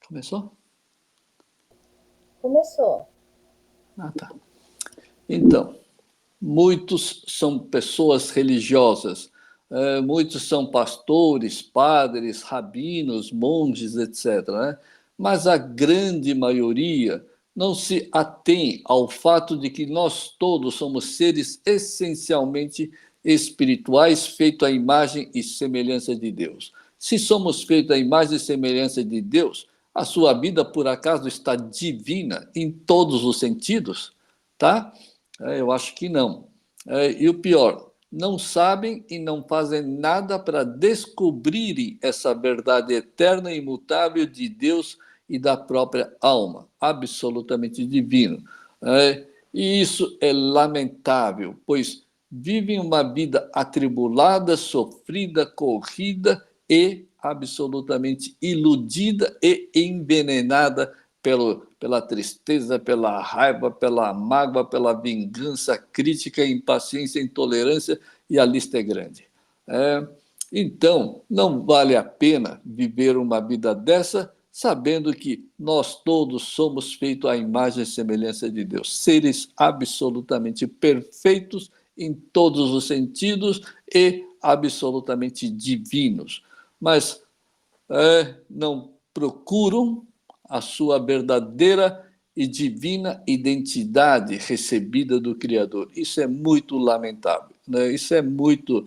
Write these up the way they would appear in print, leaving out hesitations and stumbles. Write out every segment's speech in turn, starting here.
Começou? Começou. Ah, tá. Então, muitos são pessoas religiosas, muitos são pastores, padres, rabinos, monges, etc., né? Mas a grande maioria não se atém ao fato de que nós todos somos seres essencialmente espirituais, feitos à imagem e semelhança de Deus. Se somos feitos à imagem e semelhança de Deus, a sua vida, por acaso, está divina em todos os sentidos, tá? Eu acho que não. E o pior, não sabem e não fazem nada para descobrirem essa verdade eterna e imutável de Deus e da própria alma, absolutamente divino. E isso é lamentável, pois vivem uma vida atribulada, sofrida, corrida e absolutamente iludida e envenenada pela tristeza, pela raiva, pela mágoa, pela vingança, crítica, impaciência, intolerância, e a lista é grande. Então, não vale a pena viver uma vida dessa, sabendo que nós todos somos feitos à imagem e semelhança de Deus, seres absolutamente perfeitos em todos os sentidos e absolutamente divinos. Mas não procuram a sua verdadeira e divina identidade recebida do Criador. Isso é muito lamentável, né? Isso é muita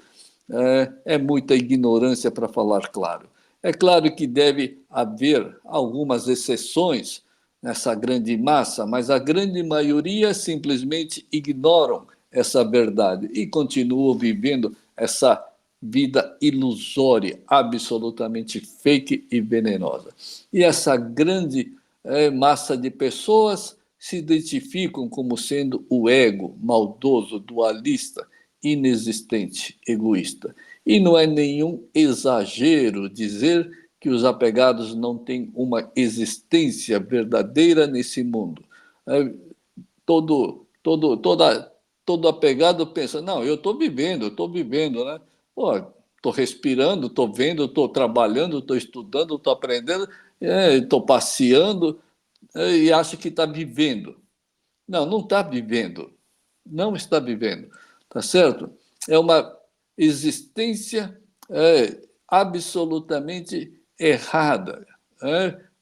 ignorância, para falar claro. É claro que deve haver algumas exceções nessa grande massa, mas a grande maioria simplesmente ignoram essa verdade e continuam vivendo essa vida ilusória, absolutamente fake e venenosa. E essa grande massa de pessoas se identificam como sendo o ego maldoso, dualista, inexistente, egoísta. E não é nenhum exagero dizer que os apegados não têm uma existência verdadeira nesse mundo. Todo apegado pensa, não, eu estou vivendo, né? Pô, estou respirando, estou vendo, estou trabalhando, estou estudando, estou aprendendo, estou passeando, e acha que está vivendo. Não, não está vivendo. Não está vivendo. Tá certo? É uma existência absolutamente errada,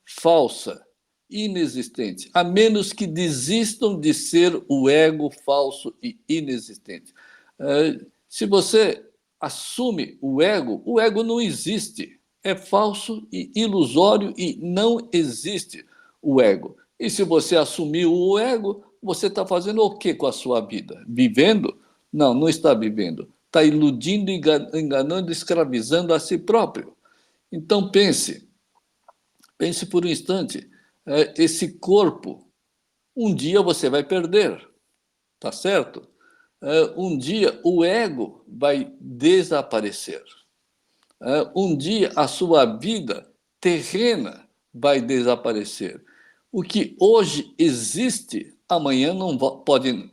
falsa, inexistente, a menos que desistam de ser o ego falso e inexistente. Se você assume o ego não existe. É falso e ilusório e não existe o ego. E se você assumiu o ego, você está fazendo o que com a sua vida? Vivendo? Não, não está vivendo. Está iludindo, enganando, escravizando a si próprio. Então pense por um instante, esse corpo, um dia você vai perder, tá certo? Um dia o ego vai desaparecer. Um dia a sua vida terrena vai desaparecer. O que hoje existe, amanhã não pode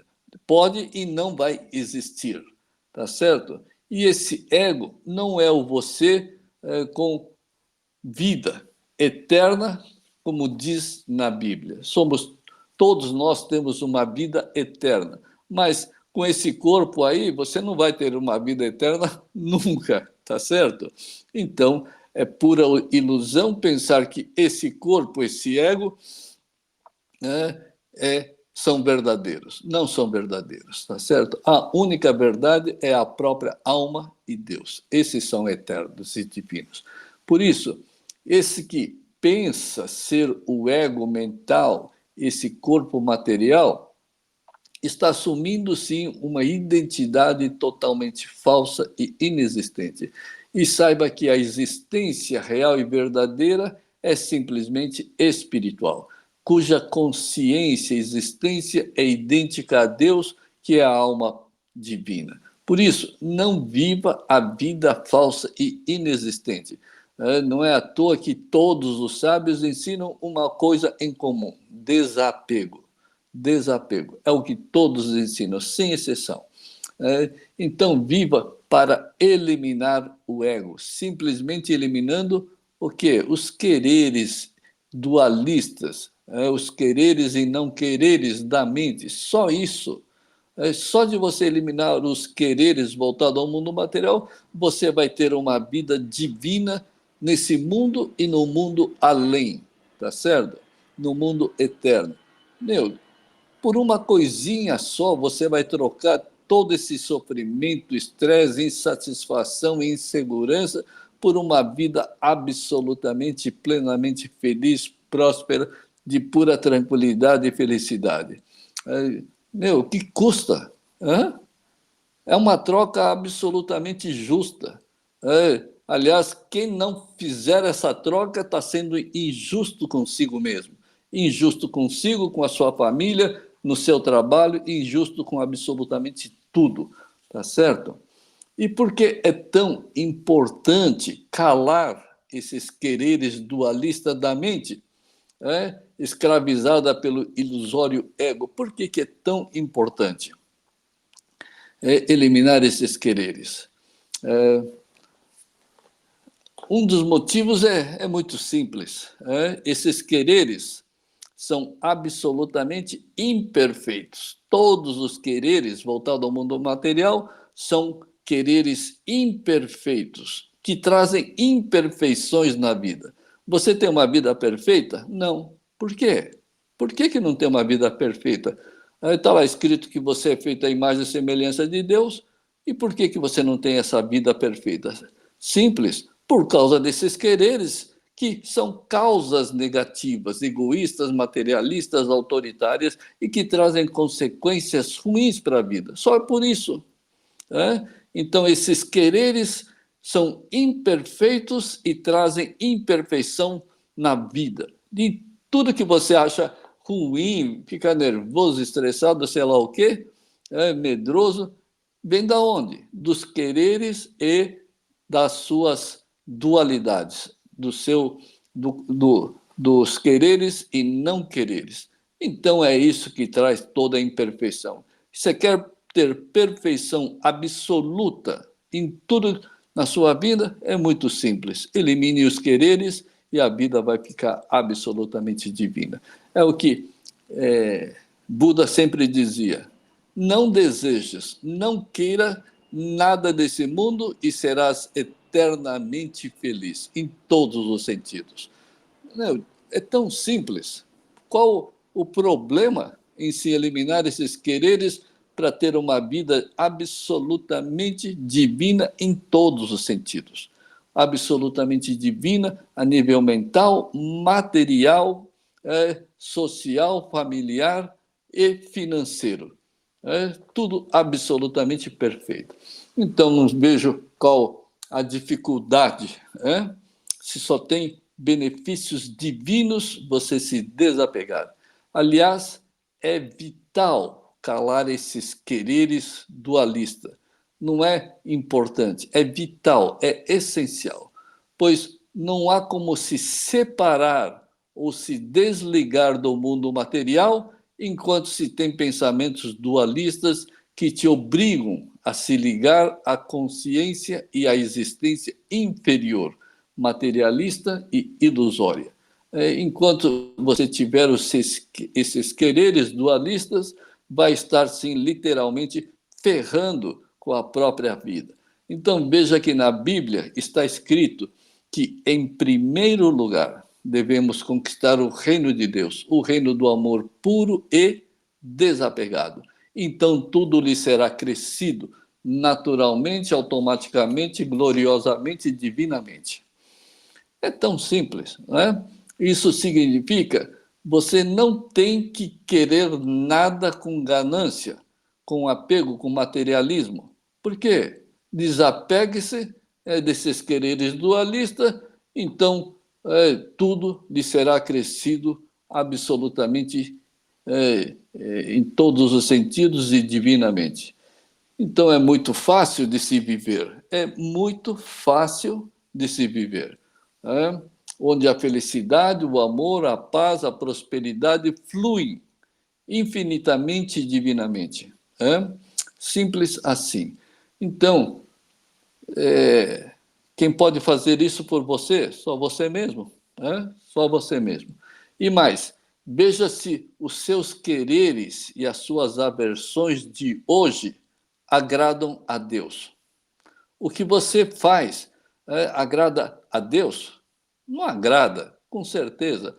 e não vai existir, tá certo? E esse ego não é o você com vida eterna, como diz na Bíblia. Todos nós temos uma vida eterna, mas com esse corpo aí, você não vai ter uma vida eterna nunca, tá certo? Então, é pura ilusão pensar que esse corpo, esse ego, são verdadeiros. Não são verdadeiros, tá certo? A única verdade é a própria alma e Deus. Esses são eternos e divinos. Por isso, esse que pensa ser o ego mental, esse corpo material, está assumindo, sim, uma identidade totalmente falsa e inexistente. E saiba que a existência real e verdadeira é simplesmente espiritual, cuja consciência e existência é idêntica a Deus, que é a alma divina. Por isso, não viva a vida falsa e inexistente. Não é à toa que todos os sábios ensinam uma coisa em comum: desapego. Desapego. É o que todos ensinam, sem exceção. Então, viva para eliminar o ego, simplesmente eliminando o quê? Os quereres dualistas, os quereres e não quereres da mente. Só isso. Só de você eliminar os quereres voltados ao mundo material, você vai ter uma vida divina nesse mundo e no mundo além, tá certo? No mundo eterno. Meu, por uma coisinha só, você vai trocar todo esse sofrimento, estresse, insatisfação e insegurança por uma vida absolutamente, plenamente feliz, próspera, de pura tranquilidade e felicidade. Meu, o que custa? Hã? É uma troca absolutamente justa. Aliás, quem não fizer essa troca está sendo injusto consigo mesmo. Injusto consigo, com a sua família, no seu trabalho, injusto com absolutamente tudo. Tá certo? E por que é tão importante calar esses quereres dualistas da mente, escravizada pelo ilusório ego? Por que é tão importante eliminar esses quereres? Um dos motivos é muito simples. Esses quereres são absolutamente imperfeitos. Todos os quereres voltados ao mundo material são quereres imperfeitos, que trazem imperfeições na vida. Você tem uma vida perfeita? Não. Por quê? Por que não tem uma vida perfeita? Está lá escrito que você é feito à imagem e semelhança de Deus, e por que você não tem essa vida perfeita? Simples, por causa desses quereres que são causas negativas, egoístas, materialistas, autoritárias e que trazem consequências ruins para a vida. Só por isso. Então, esses quereres são imperfeitos e trazem imperfeição na vida. De tudo que você acha ruim, fica nervoso, estressado, sei lá o quê, medroso, vem da onde? Dos quereres e das suas dualidades, dos quereres e não quereres. Então é isso que traz toda a imperfeição. Você quer ter perfeição absoluta em tudo na sua vida? É muito simples. Elimine os quereres e a vida vai ficar absolutamente divina. É o que Buda sempre dizia: não desejes, não queira nada desse mundo e serás eternamente feliz, em todos os sentidos. É tão simples. Qual o problema em se eliminar esses quereres para ter uma vida absolutamente divina em todos os sentidos? Absolutamente divina a nível mental, material, social, familiar e financeiro. Tudo absolutamente perfeito. Então, não vejo qual a dificuldade. Se só tem benefícios divinos, você se desapegar. Aliás, é vital calar esses quereres dualistas. Não é importante, é vital, é essencial, pois não há como se separar ou se desligar do mundo material enquanto se tem pensamentos dualistas que te obrigam a se ligar à consciência e à existência inferior, materialista e ilusória. Enquanto você tiver esses quereres dualistas, vai estar, sim, literalmente ferrando com a própria vida. Então, veja que na Bíblia está escrito que, em primeiro lugar, devemos conquistar o reino de Deus, o reino do amor puro e desapegado. Então, tudo lhe será crescido naturalmente, automaticamente, gloriosamente, divinamente. É tão simples, não é? Isso significa você não tem que querer nada com ganância, com apego, com materialismo. Por quê? Desapegue-se desses quereres dualistas, então tudo lhe será crescido absolutamente em todos os sentidos e divinamente. Então é muito fácil de se viver, é muito fácil de se viver, onde a felicidade, o amor, a paz, a prosperidade fluem infinitamente e divinamente. Simples assim. Então, quem pode fazer isso por você? Só você mesmo. Só você mesmo. E mais, veja se os seus quereres e as suas aversões de hoje agradam a Deus. O que você faz agrada a Deus? Não agrada, com certeza.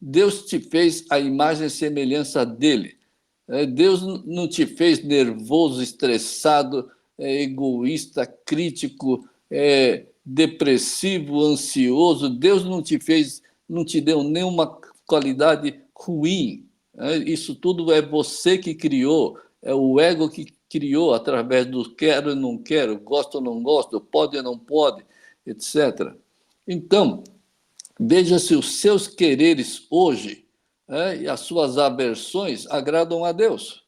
Deus te fez a imagem e semelhança dele. Deus não te fez nervoso, estressado, egoísta, crítico, depressivo, ansioso. Deus não te fez, não te deu nenhuma qualidade ruim. Isso tudo é você que criou, é o ego que criou através do quero e não quero, gosto ou não gosto, pode ou não pode, etc. Então, veja se os seus quereres hoje e as suas aversões agradam a Deus.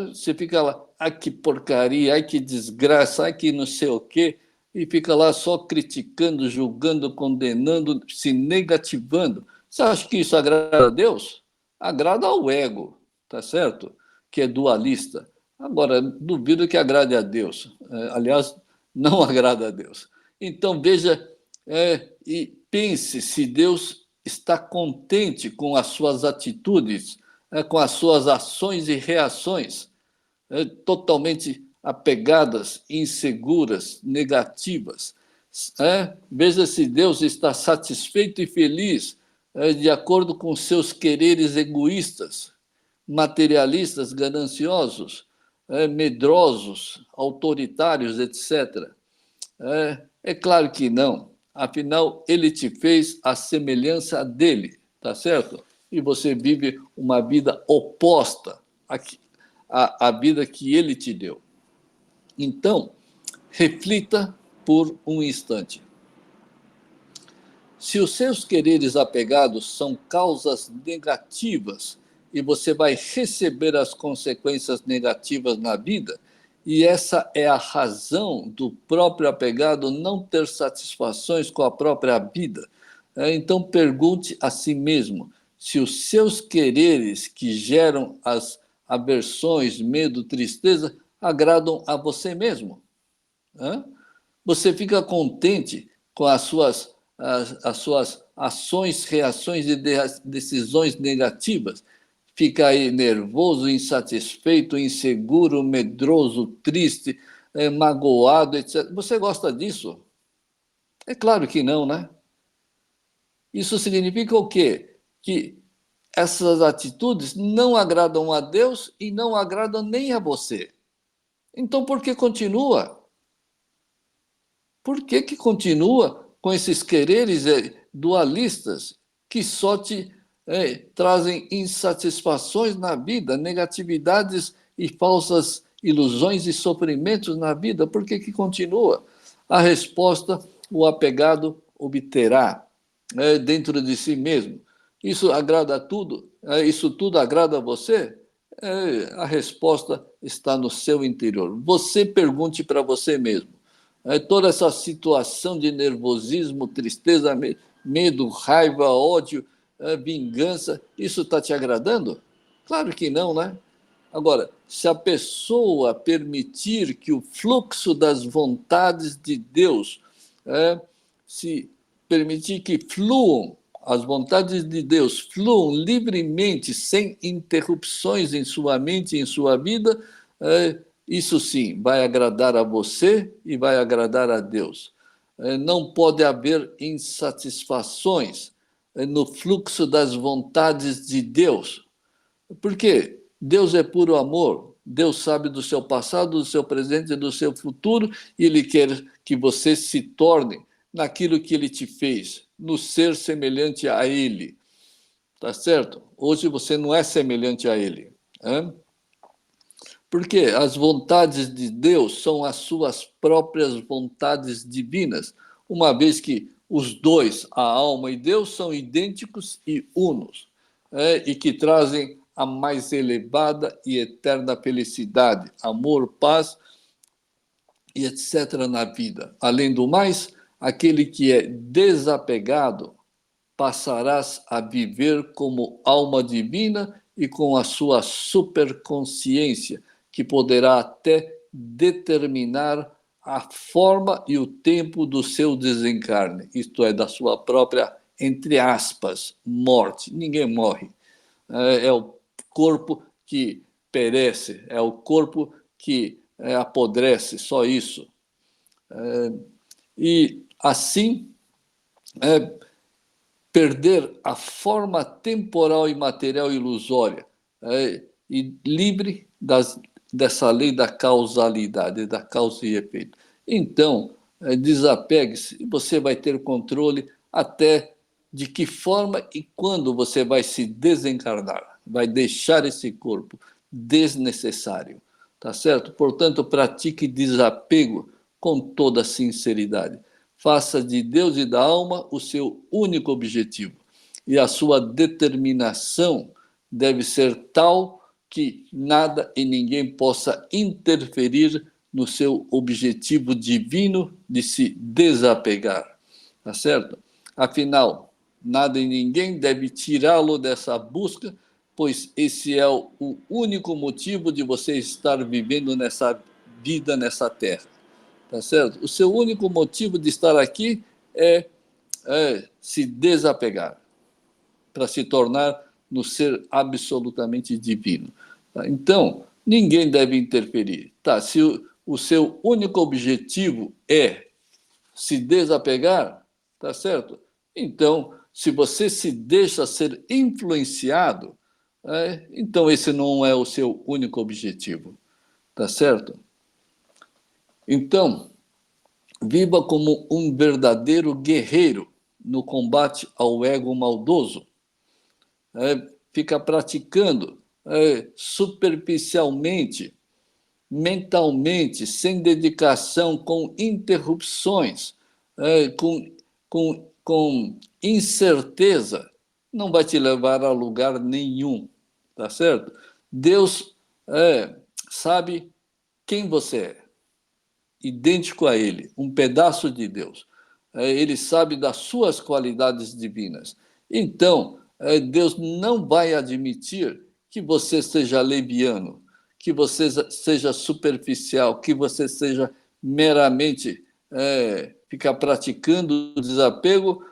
Você fica lá, ai que porcaria, ai que desgraça, ai que não sei o quê, e fica lá só criticando, julgando, condenando, se negativando. Você acha que isso agrada a Deus? Agrada ao ego, tá certo? Que é dualista. Agora, duvido que agrade a Deus. Aliás, não agrada a Deus. Então, veja e pense se Deus está contente com as suas atitudes, com as suas ações e reações, totalmente apegadas, inseguras, negativas. Veja se Deus está satisfeito e feliz de acordo com seus quereres egoístas, materialistas, gananciosos, medrosos, autoritários, etc. É claro que não. Afinal, ele te fez a semelhança dele, tá certo? E você vive uma vida oposta à vida que ele te deu. Então, reflita por um instante. Se os seus quereres apegados são causas negativas e você vai receber as consequências negativas na vida, e essa é a razão do próprio apegado não ter satisfações com a própria vida, então pergunte a si mesmo se os seus quereres que geram as aversões, medo, tristeza, agradam a você mesmo. Você fica contente com as suas ações, reações e decisões negativas? Fica aí nervoso, insatisfeito, inseguro, medroso, triste, magoado, etc. Você gosta disso? É claro que não, né? Isso significa o quê? Que essas atitudes não agradam a Deus e não agradam nem a você. Então, por que continua? Por que continua com esses quereres dualistas que só te trazem insatisfações na vida, negatividades e falsas ilusões e sofrimentos na vida? Por que continua? A resposta o apegado obterá dentro de si mesmo. Isso agrada a tudo? Isso tudo agrada a você? A resposta está no seu interior. Você pergunte para você mesmo. Toda essa situação de nervosismo, tristeza, medo, raiva, ódio, vingança, isso está te agradando? Claro que não, né? Agora, se a pessoa permitir que o fluxo das vontades de Deus, se permitir que fluam, as vontades de Deus fluam livremente, sem interrupções em sua mente, em sua vida, isso sim, vai agradar a você e vai agradar a Deus. Não pode haver insatisfações no fluxo das vontades de Deus. Por quê? Deus é puro amor. Deus sabe do seu passado, do seu presente e do seu futuro, e Ele quer que você se torne naquilo que Ele te fez, no ser semelhante a Ele. Tá certo? Hoje você não é semelhante a Ele. Porque as vontades de Deus são as suas próprias vontades divinas, uma vez que os dois, a alma e Deus, são idênticos e unos, e que trazem a mais elevada e eterna felicidade, amor, paz e etc. na vida. Além do mais, aquele que é desapegado passarás a viver como alma divina e com a sua superconsciência, que poderá até determinar a forma e o tempo do seu desencarne, isto é, da sua própria entre aspas, morte. Ninguém morre. É o corpo que perece, é o corpo que apodrece, só isso. E assim, perder a forma temporal e material ilusória e livre dessa lei da causalidade, da causa e efeito. Então, desapegue-se e você vai ter controle até de que forma e quando você vai se desencarnar, vai deixar esse corpo desnecessário, tá certo? Portanto, pratique desapego com toda sinceridade. Faça de Deus e da alma o seu único objetivo. E a sua determinação deve ser tal que nada e ninguém possa interferir no seu objetivo divino de se desapegar. Tá certo? Afinal, nada e ninguém deve tirá-lo dessa busca, pois esse é o único motivo de você estar vivendo nessa vida, nessa terra. Tá certo? O seu único motivo de estar aqui é se desapegar, para se tornar no ser absolutamente divino. Tá? Então, ninguém deve interferir. Tá? Se o seu único objetivo é se desapegar, tá certo? Então, se você se deixa ser influenciado, então esse não é o seu único objetivo, tá certo? Então, viva como um verdadeiro guerreiro no combate ao ego maldoso. Fica praticando superficialmente, mentalmente, sem dedicação, com interrupções, com incerteza, não vai te levar a lugar nenhum, tá certo? Deus sabe quem você é, idêntico a Ele, um pedaço de Deus. Ele sabe das suas qualidades divinas. Então, Deus não vai admitir que você seja leviano, que você seja superficial, que você seja meramente ficar praticando o desapego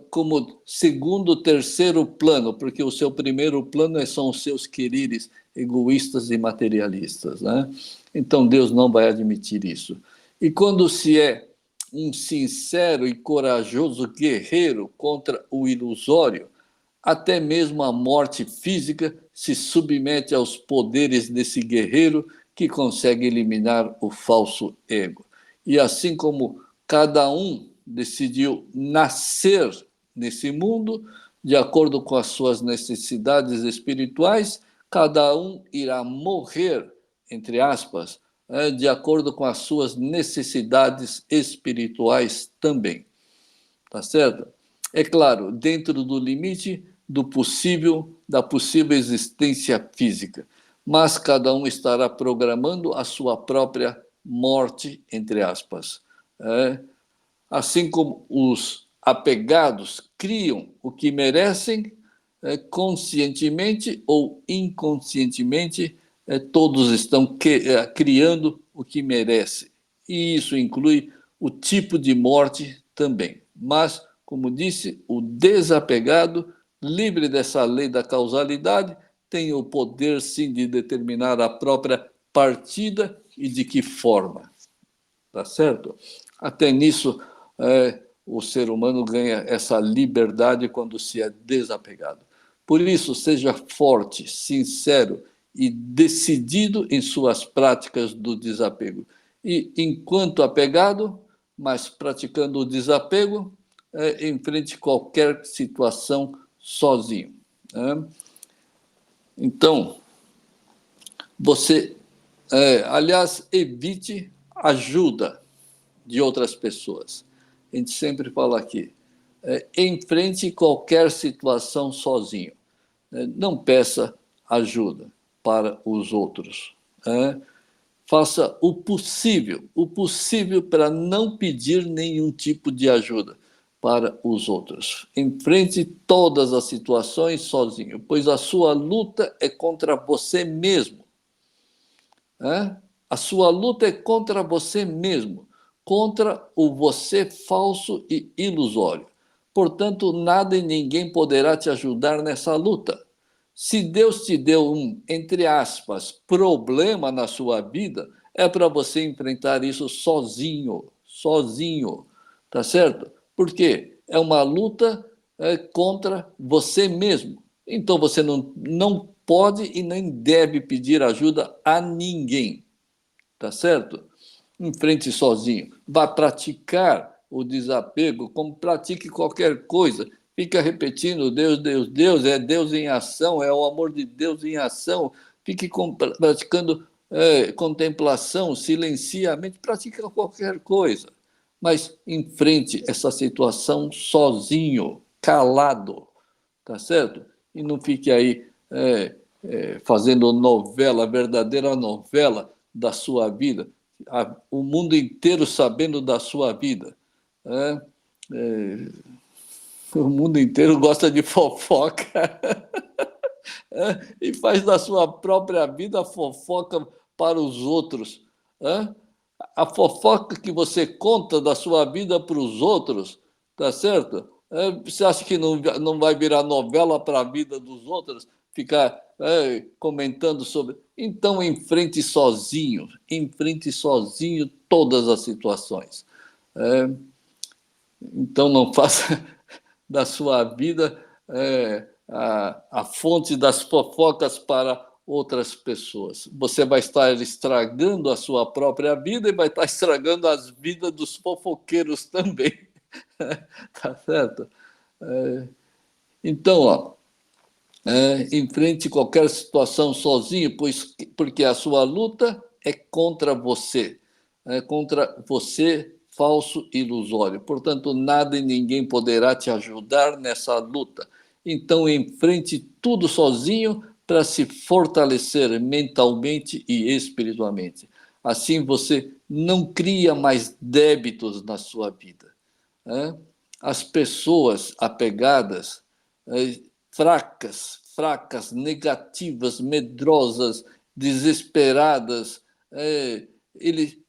como segundo, terceiro plano, porque o seu primeiro plano são os seus quereres egoístas e materialistas, né? Então Deus não vai admitir isso. E quando se é um sincero e corajoso guerreiro contra o ilusório, até mesmo a morte física se submete aos poderes desse guerreiro que consegue eliminar o falso ego. E assim como cada um decidiu nascer nesse mundo, de acordo com as suas necessidades espirituais, cada um irá morrer, entre aspas, de acordo com as suas necessidades espirituais também. Tá certo? É claro, dentro do limite do possível, da possível existência física, mas cada um estará programando a sua própria morte, entre aspas. Assim como os apegados criam o que merecem, conscientemente ou inconscientemente, todos estão criando o que merecem. E isso inclui o tipo de morte também. Mas, como disse, o desapegado, livre dessa lei da causalidade, tem o poder, sim, de determinar a própria partida e de que forma. Tá certo? Até nisso, o ser humano ganha essa liberdade quando se é desapegado. Por isso, seja forte, sincero e decidido em suas práticas do desapego. E, enquanto apegado, mas praticando o desapego, enfrente qualquer situação sozinho. Né? Então, você, aliás, evite ajuda de outras pessoas. A gente sempre fala aqui, enfrente qualquer situação sozinho. Não peça ajuda para os outros. Faça o possível para não pedir nenhum tipo de ajuda para os outros. Enfrente todas as situações sozinho, pois a sua luta é contra você mesmo. A sua luta é contra você mesmo, contra o você falso e ilusório. Portanto, nada e ninguém poderá te ajudar nessa luta. Se Deus te deu um, entre aspas, problema na sua vida, é para você enfrentar isso sozinho, sozinho, tá certo? Porque é uma luta contra você mesmo. Então você não pode e nem deve pedir ajuda a ninguém, tá certo? Enfrente sozinho. Vá praticar o desapego como pratique qualquer coisa. Fica repetindo Deus, Deus, Deus, é Deus em ação, é o amor de Deus em ação. Fique praticando contemplação, silencia a mente, pratica qualquer coisa. Mas enfrente essa situação sozinho, calado, tá certo? E não fique aí fazendo novela, verdadeira novela da sua vida, o mundo inteiro sabendo da sua vida. É, é, o mundo inteiro gosta de fofoca e faz da sua própria vida fofoca para os outros. É? A fofoca que você conta da sua vida para os outros, tá certo? Você acha que não vai virar novela para a vida dos outros? Ficar comentando sobre. Então, enfrente sozinho todas as situações. É, então, não faça da sua vida a fonte das fofocas para outras pessoas. Você vai estar estragando a sua própria vida e vai estar estragando as vidas dos fofoqueiros também. Tá certo? Então, ó, enfrente qualquer situação sozinho, porque a sua luta é contra você, é contra você falso ilusório. Portanto, nada e ninguém poderá te ajudar nessa luta. Então, enfrente tudo sozinho para se fortalecer mentalmente e espiritualmente. Assim, você não cria mais débitos na sua vida. Né? As pessoas apegadas, fracas, negativas, medrosas, desesperadas,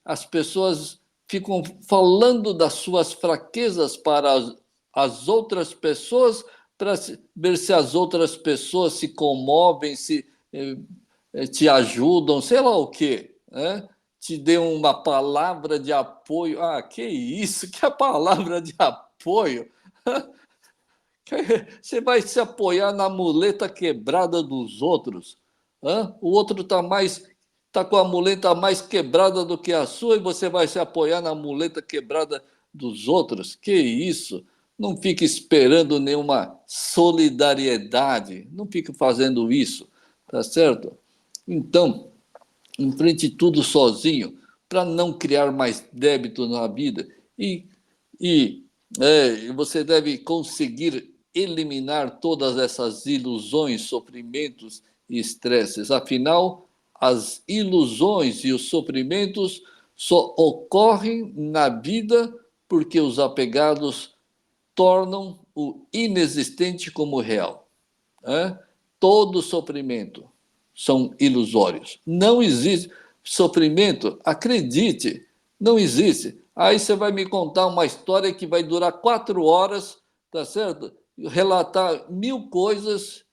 as pessoas ficam falando das suas fraquezas para as outras pessoas para ver se as outras pessoas se comovem, se te ajudam, sei lá o quê, né? Te dê uma palavra de apoio. Ah, que isso? Que é a palavra de apoio? Você vai se apoiar na muleta quebrada dos outros. Hã? O outro tá com a muleta mais quebrada do que a sua e você vai se apoiar na muleta quebrada dos outros. Que isso? Não fique esperando nenhuma solidariedade. Não fique fazendo isso, tá certo? Então, enfrente tudo sozinho para não criar mais débito na vida e você deve conseguir eliminar todas essas ilusões, sofrimentos e estresses. Afinal, as ilusões e os sofrimentos só ocorrem na vida porque os apegados tornam o inexistente como real. Né? Todo sofrimento são ilusórios. Não existe sofrimento, acredite, não existe. Aí você vai me contar uma história que vai durar 4 horas, tá certo? Relatar 1000 coisas,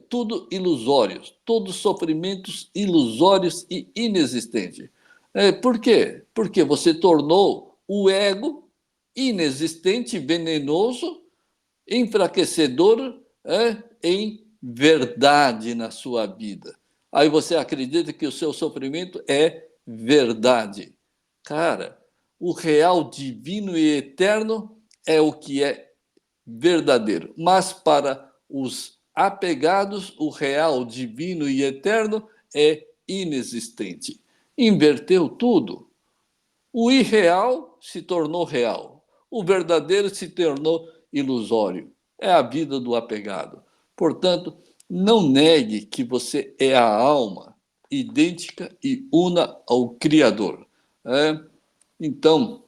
tudo ilusórios, todos sofrimentos ilusórios e inexistentes. Por quê? Porque você tornou o ego inexistente, venenoso, enfraquecedor em verdade na sua vida. Aí você acredita que o seu sofrimento é verdade. Cara, o real, divino e eterno é o que é verdadeiro. Mas para os apegados, o real, divino e eterno é inexistente. Inverteu tudo. O irreal se tornou real. O verdadeiro se tornou ilusório. É a vida do apegado. Portanto, não negue que você é a alma idêntica e una ao Criador. Então,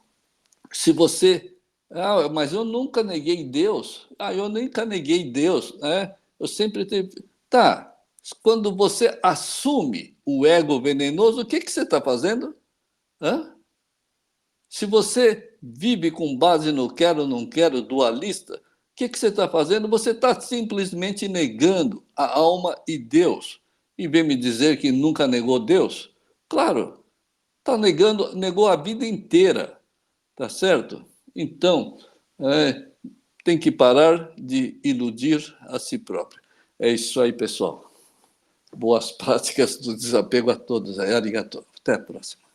se você. Ah, mas eu nunca neguei Deus. Ah, eu nunca neguei Deus. Eu sempre tive. Tá. Quando você assume o ego venenoso, o que, que você está fazendo? Hã? Se você vive com base no quero, não quero, dualista, que você está fazendo? Você está simplesmente negando a alma e Deus. E vem me dizer que nunca negou Deus? Claro, negou a vida inteira, tá certo? Então, tem que parar de iludir a si próprio. É isso aí, pessoal. Boas práticas do desapego a todos. Arigato. Até a próxima.